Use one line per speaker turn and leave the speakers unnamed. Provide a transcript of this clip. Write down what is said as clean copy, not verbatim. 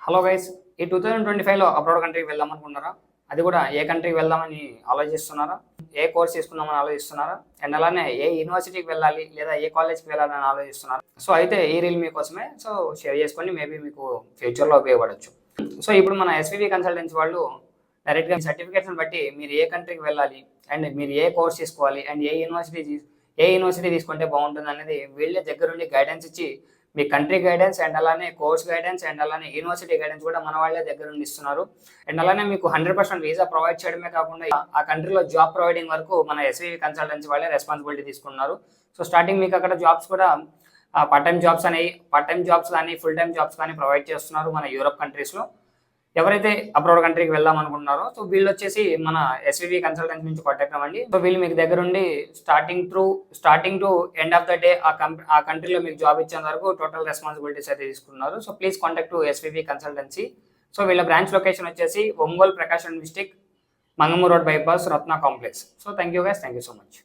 Hello guys, ఈ 2025లో abroad కంట్రీకి వెళ్దాం అనుకుంటున్నారా? అది కూడా ఏ కంట్రీకి వెళ్దామని ఆలోచిస్తున్నారా? ఏ కోర్స్ తీసుకుందామని ఆలోచిస్తున్నారా? అండ్ అలానే ఏ యూనివర్సిటీకి వెళ్ళాలి లేదా ఏ కాలేజ్కి వెళ్ళాలని ఆలోచిస్తున్నారా? సో అయితే ఈ రీల్ మీకోసమే. సో షేర్ చేసుకొని మేబీ మీకు ఫ్యూచర్లో ఉపయోగపడవచ్చు. సో ఇప్పుడు మన ఎస్వివి కన్సల్టెన్సీ వాళ్ళు డైరెక్ట్గా సర్టిఫికేట్స్ని బట్టి మీరు ఏ కంట్రీకి వెళ్ళాలి అండ్ మీరు ఏ కోర్స్ తీసుకోవాలి అండ్ ఏ యూనివర్సిటీ తీసుకుంటే బాగుంటుంది అనేది వీళ్ళే దగ్గరుండి గైడెన్స్ ఇచ్చి మీ కంట్రీ గైడెన్స్ అండ్ అలానే కోర్స్ గైడెన్స్ అండ్ అలానే యూనివర్సిటీ గైడెన్స్ కూడా మన వాళ్ళే దగ్గర నుండి ఇస్తున్నారు. అండ్ అలానే మీకు 100% వీసా ప్రొవైడ్ చేయడమే కాకుండా ఆ కంట్రీలో జాబ్ ప్రొవైడింగ్ వరకు మన ఎస్వివి కన్సల్టెన్సీ వాళ్ళే రెస్పాన్సిబిలిటీ తీసుకున్నారు. సో స్టార్టింగ్ మీకు అక్కడ జాబ్స్ కూడా పార్ట్ టైం జాబ్స్ కానీ ఫుల్ టైం జాబ్స్ కానీ ప్రొవైడ్ చేస్తున్నారు మన యూరోప్ కంట్రీస్లో. ఎవరైతే అబ్రాడ్ కంట్రీకి వెళ్దాం అనుకుంటున్నారో సో వీళ్ళు వచ్చేసి మన ఎస్వివి కన్సల్టెన్సీ నుంచి కాంటాక్ట్ అవ్వండి. సో వీళ్ళు మీకు దగ్గర ఉండి starting to end of the day ఆ కంట్రీలో మీకు జాబ్ ఇచ్చేంత వరకు టోటల్ రెస్పాన్సిబిలిటీస్ అయితే తీసుకున్నారు. So please contact to SVV consultancy. So వీళ్ళ బ్రాంచ్ లొకేషన్ వచ్చేసి Ongole Prakasam district, Mangamuru road bypass, Ratna complex. So thank you guys, thank you so much.